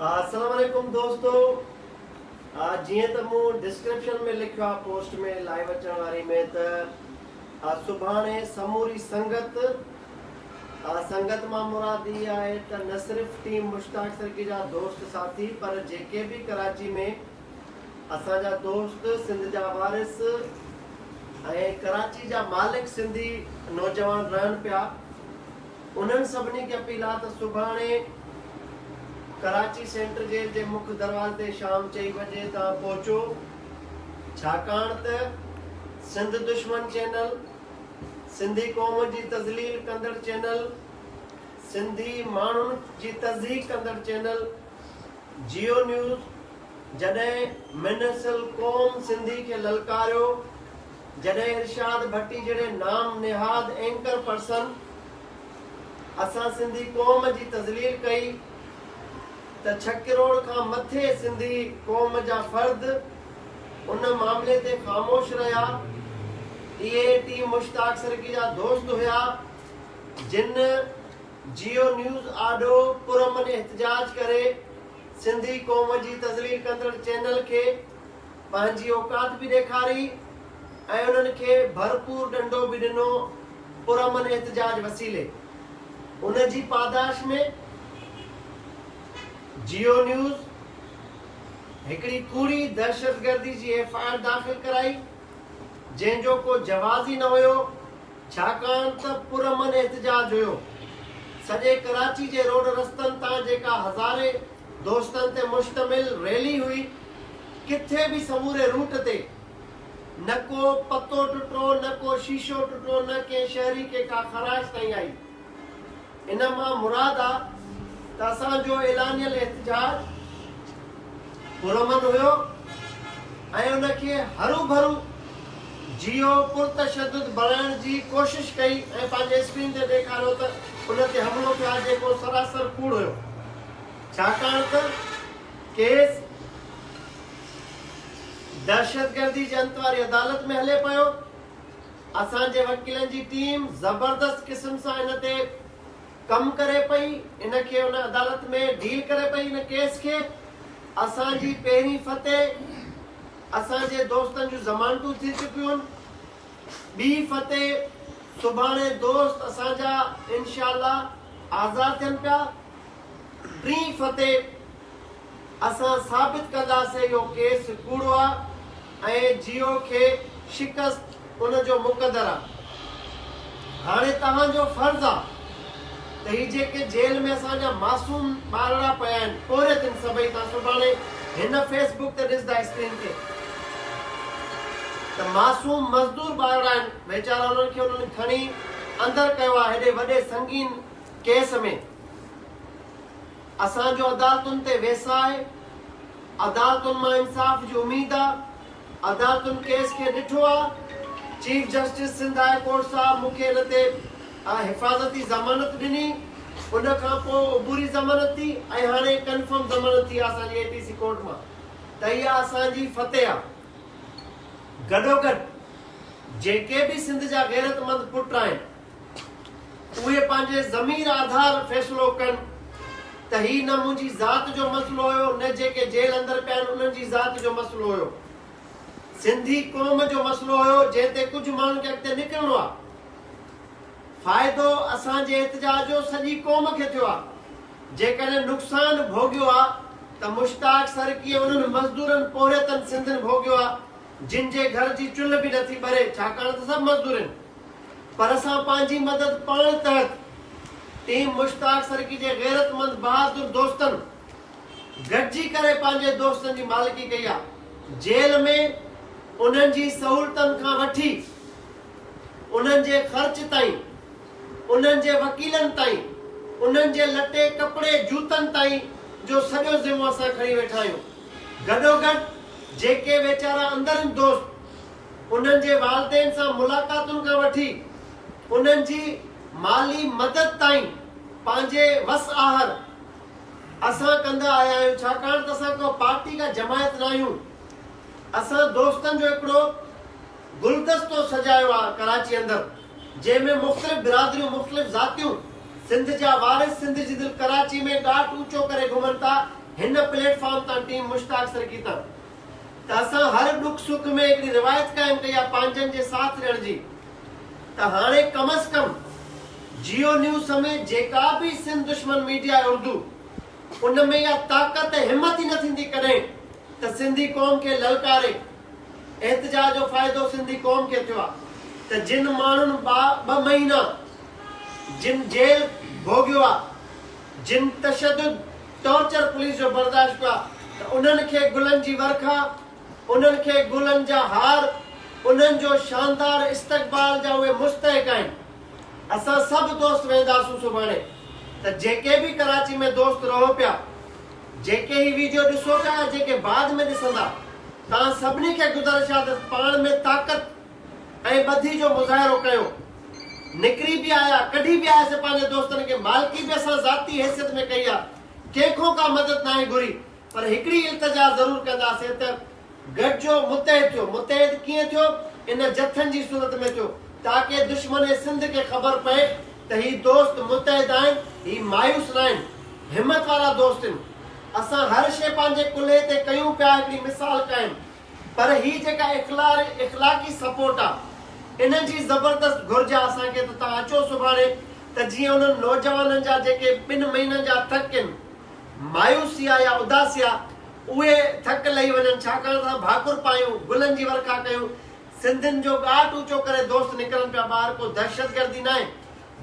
अस्सलाम वालेकुम दोस्तों। जीअं त मूं डिस्क्रिप्शन में लिखियो आहे पोस्ट में लाइव अचण वारी में त सुभाणे समूरी संगत मां मुराद ई आहे त न सिर्फ़ टीम मुश्ताक सरकी जा दोस्त साथी पर जेके भी कराची में असांजा दोस्त सिंध जा वारिस ऐं कराची जा मालिक सिंधी नौजवान रहन पिया, उन्हनि सभिनी खे अपील आहे त सुभाणे कराची सेंट्रल जेल के मुख्य दरवाजे ते शाम 4 बजे तव्हां पहुचो, छाकाणि त सिंध दुश्मन चैनल, सिंधी कौम जी तज़लील कंदड़ चैनल, सिंधी माण्हुनि जी तज़दीक कंदड़ चैनल जियो न्यूज़ जॾहिं मिनसल कौम सिंधी के ललकारियो, जॾहिं इरशाद भट्टी जड़े नाम निहाद एंकर पर्सन असां सिंधी कौम जी तज़लील कई त 6 करोड़ का मथे सिंधी कौम जा फर्द उन मामले ते खामोश रहा। ये टीम मुश्ताक सरकी जा दोस्त हुआ जिन जियो न्यूज़ आडो पुरमन एहतजाज करे सिंधी कौम जी तज़लील कंदड़ चैनल के पंहिंजी औकात भी ॾेखारी ऐं उन्हनि खे भरपूर डंडो भी ॾिनो पुरमन एहतजाज वसीले। उन जी पादाश में जियो न्यूज़ एकड़ी कूड़ी दहशतगर्दी जी एफआईआर दाखिल कराई जंहिंजो को जवाज़ ही न हुयो, छाकाणि त पुरमन एहतजाज हुयो। सॼे कराची जे रोड रस्तनि तां जेका हज़ारे दोस्तनि ते मुश्तमिल रैली हुई, किथे भी समूरे रूट ते न को पत्तो टुटो, न को शीशो टुटो, न के शहरी के का ख़राश ताईं आई। इन मां मुराद आ त असांजो एलानियल एहतजाज पुरमन हुयो ऐं उनखे हरू भरू जियो पुरतशद्दुद बणाइण जी कोशिश कई ऐं पंहिंजे स्क्रीन ते ॾेखारियो त उन ते हमिलो कयो आहे जेको सरासर कूड़ हुयो, छाकाणि त केस दहशतगर्दी जी अंत वारी अदालत में हले पियो। असांजे वकीलनि जी टीम ज़बरदस्त क़िस्म सां इन ते कम करे पई, इनके उन अदालत में डील करे पई। इन केस के असांजी पहिरीं फतेह असांजे दोस्तन जो ज़मानतूं थी चुकियूं आहिनि। ॿी फतेह सुभाणे दोस्त असांजा इंशाअल्लाह आज़ाद थियनि पिया। टी फतेह असां साबित कंदासीं इहो केस कूड़ो आहे ऐं जियो खे शिकस्त उन जो मुक़दर आहे। हाणे तव्हांजो फर्ज़ आहे त ही जेके जेल में असांजा मासूम ॿारड़ा पिया आहिनि, पोरे दिन सभई तव्हां सुभाणे हिन फेसबुक ते ॾिसंदा स्क्रीन ते त मासूम मज़दूर ॿारड़ा आहिनि, वेचारा उन्हनि खे उन्हनि खणी अंदर कयो आहे हेॾे वॾे संगीन केस में। असांजो अदालतुनि ते वेसाए, अदालतुनि मां इंसाफ़ जी उम्मीद आहे। अदालतुनि केस खे ॾिठो आहे। Chief justice Sindh high court साहब मूंखे हिन ते हिफ़ाज़ती ज़मानत ॾिनी, उन खां पोइ उबूरी ज़मानत थी ऐं हाणे कंफर्म ज़मानत थी आहे असांजी एटीसी कोर्ट मां। त इहा असांजी फतेह आहे। गॾोगॾु जेके भी सिंध जा गैरतमंद पुट आहिनि उहे पंहिंजे ज़मीर आधार फ़ैसिलो कनि त ही न मुंहिंजी ज़ात जो मसइलो हुयो, न जेके जेल अंदर पिया आहिनि उन्हनि जी ज़ात जो मसइलो हुयो, सिंधी क़ौम जो मसइलो हुयो जंहिं ते कुझु माण्हुनि खे अॻिते निकिरणो आहे। फ़ाइदो असांजे एहतजाज जो सॼी क़ौम खे थियो आहे। जेकॾहिं नुक़सान भोगियो आहे त मुश्ताक सरकी उन्हनि मज़दूरनि पोहरेतनि सिंधनि भोगियो आहे जिन जे घर जी चुल्ह भी नथी ॿरे, छाकाणि त सभु मज़दूर आहिनि। पर असां पंहिंजी मदद पाण तहत टीम मुश्ताक सरकी जे गैरतमंद बहादुर दोस्तनि गॾिजी करे पंहिंजे दोस्तनि जी मालिकी कई आहे। जेल में उन्हनि जी सहूलतनि खां वठी उन्हनि जे ख़र्च ताईं, उन्हनि जे वकीलनि ताईं, उन्हनि जे लटे कपड़े जूतनि ताईं जो सॼो ज़िम्मो असां खणी वेठा आहियूं। गॾोगॾु जेके वेचारा अंदर आहिनि दोस्त, उन्हनि जे वालिदैन सां मुलाक़ातुनि खां वठी उन्हनि जी माली मदद ताईं पंहिंजे वस आहर असां कंदा आया आहियूं, छाकाणि त असां को पार्टी का जमायत न आहियूं। असां दोस्तनि जो हिकिड़ो गुलदस्तो सजायो आहे कराची अंदर, जंहिंमें मुख़्तलिफ़ बिरादरियूं, मुख़्तलिफ़ ज़ातियूं सिंध जा वारिस सिंध जी दिल कराची में ॾाढ ऊंचो करे घुमनि था हिन प्लेटफॉर्म तां टीम मुश्ताक सरकी तां त असां हर दुख सुख में हिकिड़ी रिवायत क़ाइम कई आहे पंहिंजनि जे साथ ॾियण जी। त हाणे कम अज़ कम जियो न्यूज़ समेत जेका बि सिंध दुश्मन मीडिया आहे उर्दू, उन में इहा ताक़त हिम्मत ई न थींदी कॾहिं त सिंधी क़ौम खे ललकारे। एहतजाज जो फ़ाइदो सिंधी क़ौम खे थियो आहे त जिन माण्हुनि 2 महीना जिन जेल भोगियो आहे, जिन तशद्दुद टॉर्चर पुलिस जो बर्दाश्त कयो आहे, त उन्हनि खे गुलनि जी वर्खा, उन्हनि खे गुलनि जा हार, उन्हनि जो शानदार इस्तक़बाल जा उहे मुस्तहिक आहिनि। असां सभु दोस्त वेंदासूं सुभाणे। त जेके बि कराची में दोस्त रहो पिया, जेके ही वीडियो ॾिसो पिया, जेके बाद में ॾिसंदा, तव्हां सभिनी खे गुज़ारिश आहे त पाण में ताक़त ऐं ॿधी जो मुज़ाहिरो कयो। निकिरी बि आया, कढी बि आयासीं पंहिंजे दोस्तनि खे, मालिकी बि असां ज़ाती हैसियत में कई आहे, कंहिंखो का मदद न आहे घुरी, पर हिकिड़ी इल्तिजा ज़रूरु कंदासीं त गॾिजो मुतहिद थियो। मुतहिद कीअं थियो? इन जथनि जी सूरत में थियो, ताकि दुश्मन सिंध खे ख़बर पए त ही दोस्त मुतहिद आहिनि, ही मायूस न आहिनि, हिम्मत वारा दोस्त आहिनि। असां हर शइ पंहिंजे कुल्हे ते कयूं पिया, हिकिड़ी मिसाल क़ाइम, पर ही जेका इख़लाक़ी सपोर्ट आहे, इन जी ज़बरदस्त घुर्ज आहे असांखे। त तव्हां अचो सुभाणे, त जीअं उन्हनि नौजवाननि जा जेके 2 महीननि जा थक आहिनि, मायूसी आहे या उदासी आहे, उहे थक लही वञनि। छाकाणि त भाकुर पायूं, गुलनि जी वर्खा कयूं, सिंधियुनि जो ॻाट ऊचो करे दोस्त निकिरनि पिया ॿाहिरि। को दहशतगर्दी न आहे।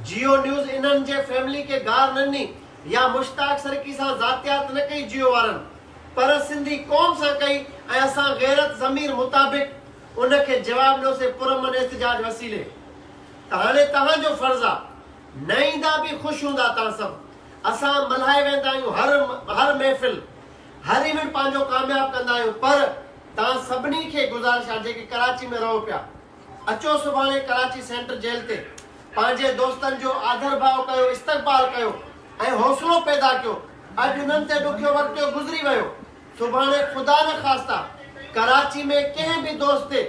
जियो न्यूज़ इन्हनि जे फैमिली खे गार न ॾिनी या मुश्ताक सरकी सां ज़ातियात न कई जियो वारनि, पर सिंधी क़ौम सां कई, ऐं असां गैरत ज़मीर मुताबिक़ उनखे जवाबु ॾियोसीं पुरमन एहतिजाज वसीले। त हाणे तव्हांजो फर्ज़ु आहे, न ईंदा बि ख़ुशि हूंदा तव्हां सभु। असां मल्हाए वेंदा आहियूं हर महफ़िल, हर इवेंट पंहिंजो कामयाबु कंदा आहियूं, पर तव्हां सभिनी खे गुज़ारिश आहे जेके कराची में रहो पिया, अचो सुभाणे कराची सेंट्रल जेल ते, पंहिंजे दोस्तनि जो आदर भाव कयो, इस्तक़बाल कयो ऐं हौसलो पैदा कयो। अॼु उन्हनि ते ॾुखियो वक़्तु गुज़री वियो, सुभाणे ख़ुदा न ख़ास्ता कराची में कंहिं बि दोस्त ते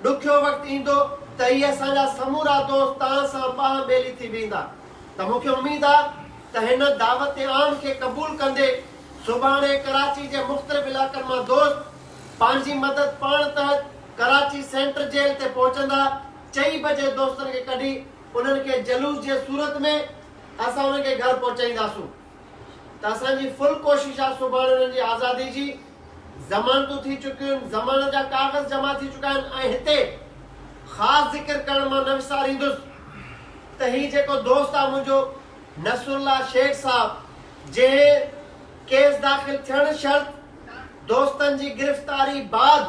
ॾुखियो वक़्तु ईंदो त इहे असांजा समूरा दोस्त तव्हां सां बाह ॿेली थी वेंदा। त मूंखे उमेदु आहे त हिन दावत आम खे क़बूल कंदे सुभाणे कराची जे मुख़्तलिफ़ इलाक़नि मां दोस्त पंहिंजी मदद पाण तहत कराची सेंट्रल जेल ते पहुचंदा। 4 बजे दोस्तनि खे कढी उन्हनि खे जलूस जे सूरत में असां उन्हनि खे घर पहुचाईंदासूं। त असांजी फुल कोशिशि आहे सुभाणे उन्हनि जी आज़ादी जी। ज़मानतूं थी चुकियूं आहिनि, ज़मानत जा कागज़ जमा थी चुका आहिनि, ऐं हिते ख़ासि ज़िक्र करण मां न विसारींदुसि त हीउ जेको दोस्त आहे मुंहिंजो नसरुल्लाह शेख साहब, जंहिं केस दाख़िल थियण शर्त दोस्तनि जी गिरफ़्तारी बाद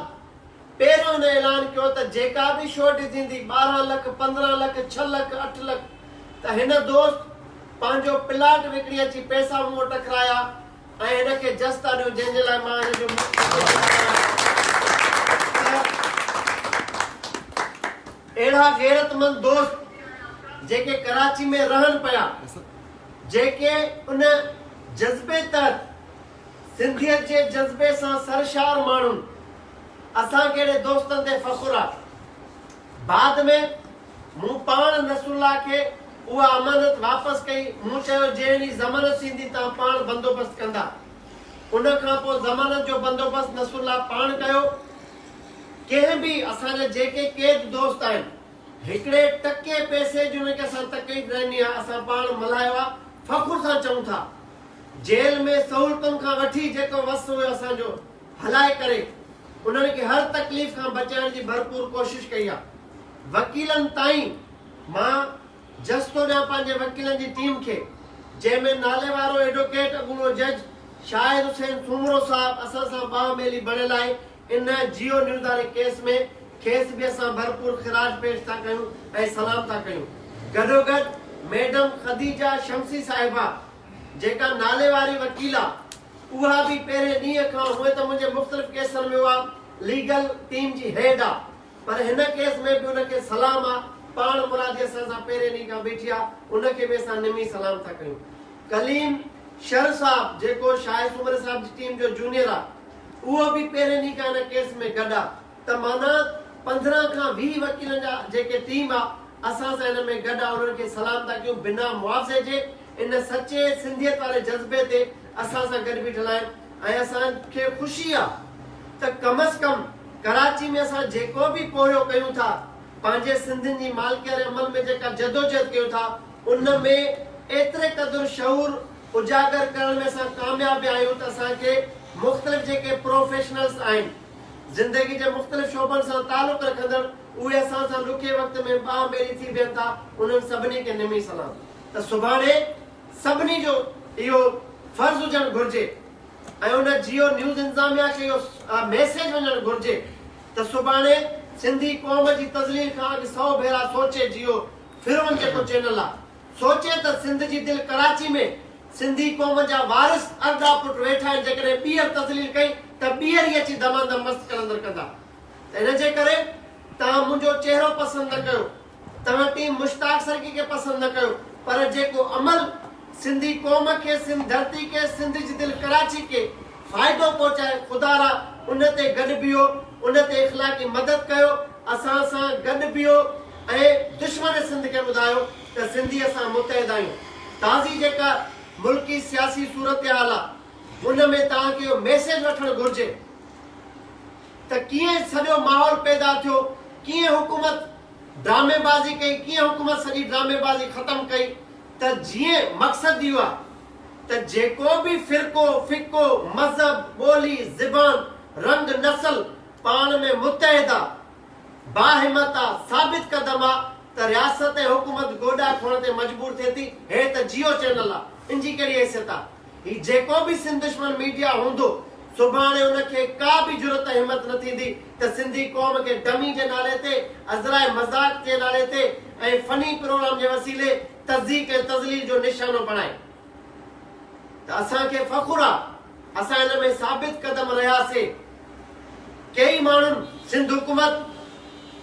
पहिरियों हिन ऐलान कयो त जेका बि शोटी थींदी 12 लख, 15 लख, 6 लख, 8 लख, त हिन दोस्त पंहिंजो प्लाट विकिणी अची पैसा मूं वटि रखाया ऐं हिनखे जस्ता ॾियो, जंहिंजे लाइ मां हिन जो अहिड़ा गैरतमंद दोस्त जेके कराची में रहनि पिया, जेके उन जज़्बे तहत सिंधियत जे जज़्बे सां सरशार माण्हू, असांखे अहिड़े दोस्तनि ते फ़ख़ुरु आहे। बाद में मूं पाण नसरुल्लाह खे उहा अमानत वापसि कई। मूं चयो जहिड़ी ज़मानत थींदी तव्हां पाण बंदोबस्तु कंदा। उन खां पोइ ज़मानत जो बंदोबस्तु नसरुल्लाह पाण कयो। कंहिं बि असांजा जेके क़ैद दोस्त आहिनि, हिकिड़े टके पैसे जी उनखे असां तकलीफ़ रहंदी आहे, असां पाण मल्हायो आहे, फ़ख़ुर सां चऊं था। जेल में सहूलियतुनि खां वठी जेको वस हुयो असांजो हलाए करे उन्हनि खे हर तकलीफ़ खां बचाइण जी भरपूर कोशिशि कई आहे। वकीलनि ताईं मां जस्तो ॾियां पंहिंजे वकीलनि जी टीम खे, जंहिंमें नाले वारो एडवोकेट अॻूणो जज शाहिद हुसैन सूमरो साहब असां सां बाह ॿेली बणियल आहे। इन जियो न्यूज़ वारे केस में खेसि बि असां भरपूर ख़िराज पेश था कयूं ऐं सलाम था कयूं। गॾोगॾु मैडम खदीजा शमसी साहिबा जेका नाले वारी वकील आहे, उहा बि पहिरें ॾींहं खां, उहे त मुंहिंजे मुख़्तलिफ़ केसनि में उहा लीगल टीम जी हेड आहे, पर हिन केस में बि उनखे सलाम आहे। पाण मुरादी असां सां पहिरें ॾींहं खां बीठी आहे, उनखे बि असां निमी सलाम था कयूं। कलीम शर साहब जेको शाहिद सूमरे साहब जी टीम जो जूनियर आहे, उहो बि पहिरें ॾींहं खां हिन केस में गॾु आहे। त माना 15 खां 20 वकीलनि जा जेके टीम आहे असां सां हिन में गॾु आहे, उन्हनि खे सलाम था कयूं। बिना मुआवज़े जे इन सचे सिंधियत वारे जज़्बे ते असां सां गॾु बीठल आहिनि। ऐं असांखे ख़ुशी आहे त कम अज़ कम कराची में असां जेको बि पोरियो कयूं था पंहिंजे सिंधियुनि जी मालिकियत अमल में जेका जदोजहद कयूं था उन में एतिरे क़दुरु शऊर उजागर करण में असां कामयाब आहियूं त असांखे मुख़्तलिफ़ जेके प्रोफेशनल्स आहिनि ज़िंदगी जे मुख़्तलिफ़ शोबनि सां तालुक़ रखंदड़ उहे असां सां ॾुखे वक़्त में ॿाह मेरी थी बीहनि था उन्हनि सभिनी खे निमी सलाम त सुभाणे सभिनी जो इहो फर्ज़ हुजणु घुरिजे ऐं उन जियो न्यूज़ इंतिज़ामिया खे इहो मैसेज वञणु घुरिजे त सुभाणे सिंधी क़ौम जी तज़लील खां अॻु 100 भेरा सोचे जियो फिरोन जेको चैनल आहे सोचे त सिंध जी दिलि कराची में सिंधी क़ौम जा वारिस अर्धा पुट वेठा आहिनि जेकॾहिं ॿीहर तज़लील कई त ॿीहर ई अची दमादम मस्त कलंदर कंदा त इन जे करे तव्हां मुंहिंजो चेहरो पसंदि न कयो तव्हां टीम मुश्ताक सरकी खे पसंदि न कयो पर जेको अमल सिंधी क़ौम खे सिंध धरती खे सिंध जी दिलि कराची खे फ़ाइदो पहुचाए ख़ुदा रा उन ते गॾु बीहो उन ते इख़लाक़ी मदद कयो असां सां गॾु बीहो ऐं दुश्मन सिंध खे ॿुधायो त सिंधी असां मुतहिद आहियूं ताज़ी जेका मुल्की सियासी सूरत हाल आहे उन में तव्हांखे इहो मैसेज वठणु घुरिजे त कीअं सॼो माहौल पैदा थियो कीअं हुकूमत ड्रामेबाज़ी कई कीअं हुकूमत सॼी ड्रामेबाज़ी ख़तमु कई त जीअं मक़सदु इहो आहे त जेको बि फ़िरक़ो फ़िको मज़हब ॿोली ज़बान रंग नस्ल पाण में मुतहिद आहे बाहिमत आहे साबित क़दम आहे त रियासत ऐं हुकूमत गोॾा खोण ते मजबूर थिए थी हे त जियो चैनल आहे इन जी कहिड़ी हैसियत आहे ही जेको बि सिंध दुश्मन मीडिया हूंदो सुभाणे उनखे का बि जुरत हिम्मत न थींदी त सिंधी क़ौम खे डमी जे नाले ते अज़राए मज़ाक जे नाले ते ऐं फनी प्रोग्राम जे वसीले तज़दीक ऐं तज़लील जो निशानो बणाए त असांखे फ़ख़ुरु आहे असां हिन में साबित क़दम रहियासीं कई माण्हुनि सिंध हुकूमत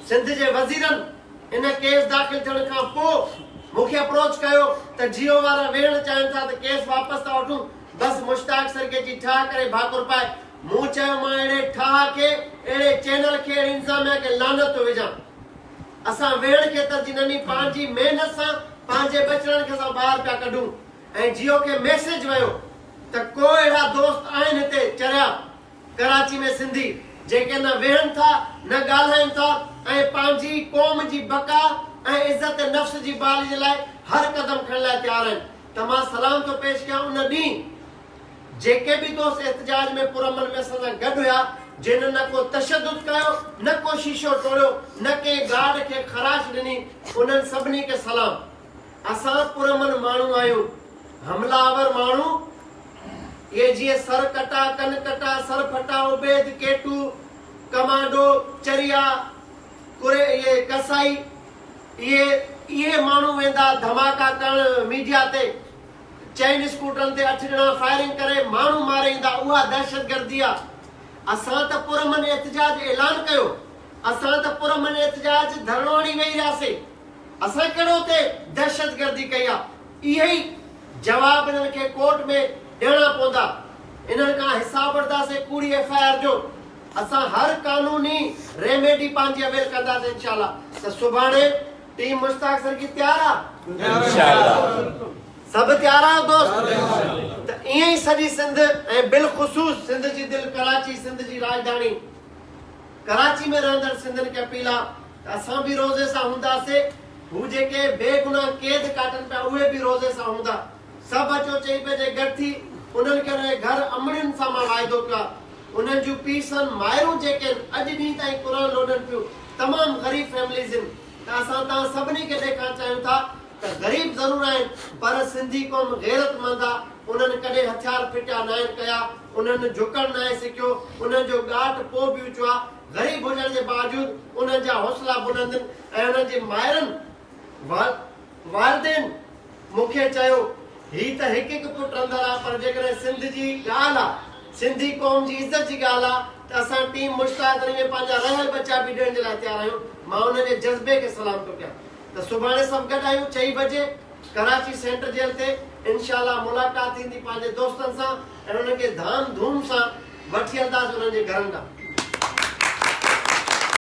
सिंध जे वज़ीरनि इन केस दाख़िल थियण खां पोइ मूंखे अप्रोच कयो त जियो वारा वेहण चाहिनि था त केस वापसि था वठूं बस मुश्ताक सरके जी ठाह करे भाकुर पाए मूं चयो मां अहिड़े ठाह खे अहिड़े चैनल खे अहिड़े इंतिज़ामिया खे लानत थो विझां असां वेहण खे तरजीह न ॾिनी पंहिंजी महिनत सां पंहिंजे बचड़नि खे असां ॿाहिरि पिया कढूं ऐं जियो खे मैसेज वियो त को अहिड़ा दोस्त आहिनि हिते चरिया कराची में सिंधी जेके न वेहनि था न ॻाल्हाइनि था ऐं पंहिंजी क़ौम जी बका ऐं इज़त नफ़्स जी बाली जे लाइ हर क़दम खणण लाइ तयारु आहिनि त मां सलाम थो पेश कयां उन ॾींहुं जेके भी दोस्त एहतजाज में पुरअमल में असां सां गॾु हुया जिन न को तशद्दुद कयो न को शीशो तोड़ियो न के गार्ड खे ख़राश ॾिनी उन्हनि सभिनी खे सलाम असां पुरअमन माण्हू आहियूं हमलावर माण्हू ये जीअं सर कटा कन कटा सर फटा उबैद केटू कमांडो चरिया कुरे ये कसाई ये माण्हू वेंदा धमाका करण मीडिया ते चैन स्कूटरनि ते 8 ॼणा फायरिंग करे माण्हू मारे ईंदा उहा दहशतगर्दी आहे असां त पुरअमन एहतजाज ऐलान कयो असां त पुरअमन एहतजाज धरणो हणी वेही रहियासीं असां कहिड़ो ते दहशतगर्दी कई आहे इहे ई जवाब इन्हनि खे कोर्ट में ॾियणा पवंदा इन्हनि खां हिसाब वठंदासीं कूड़ी FIR जो असां हर कानूनी रेमेडी पंहिंजी अवेल कंदासीं इंशाअल्लाह त सुभाणे टीम मुश्ताक सर की तयार आहे इंशाअल्लाह सब तयार आहियो दोस्त त ईअं ई सॼी सिंध ऐं बिलख़ुसूस सिंध जी दिलि कराची सिंध जी राजधानी कराची में रहंदड़ सिंधियुनि खे अपील आहे त असां बि रोज़े सां हूंदासीं हू जेके बेगुनाह कैद काटनि पिया उहे बि रोज़े सां हूंदा सभु अचो चई पंहिंजे गॾु थी उन्हनि खे उनजे घर अमड़ियुनि सां मां वाइदो कयो आहे उन्हनि जूं पीसनि माइरूं जेके अॼु ॾींहं ताईं क़ुर लोॾनि पियूं तमामु ग़रीब फैमिलीज़ आहिनि त असां तव्हां सभिनी खे ॾेखारणु चाहियूं था त ग़रीब ज़रूरु आहिनि पर सिंधी क़ौम गैरतमंद आहे उन्हनि कॾहिं हथियार फिटिया न आहिनि कया उन्हनि झुकणु न आहे सिखियो उन्हनि जो ॻाठ पोइ बि ऊचो आहे ग़रीब हुजण जे बावजूदि उन्हनि जा हौसला बुलंद आहिनि ऐं उन्हनि जी माइरनि वालिदेन मूंखे चयो ही त हिकु हिकु पुटु रहंदड़ आहे पर जेकॾहिं सिंध जी ॻाल्हि आहे सिंधी क़ौम जी इज़त जी ॻाल्हि आहे त असां टीम मुश्ताक में पंहिंजा रहियल बचा बि ॾियण जे लाइ तयारु आहियूं मां उनजे जज़्बे खे सलाम थो कयां त सुभाणे सभु गॾु आहियूं 6 बजे कराची सेंट्रल जेल ते इंशाअल्लाह मुलाक़ात थींदी पंहिंजे दोस्तनि सां ऐं उन्हनि खे धाम धूम सां वठी हलंदासीं उन्हनि जे घरनि ॾांहुं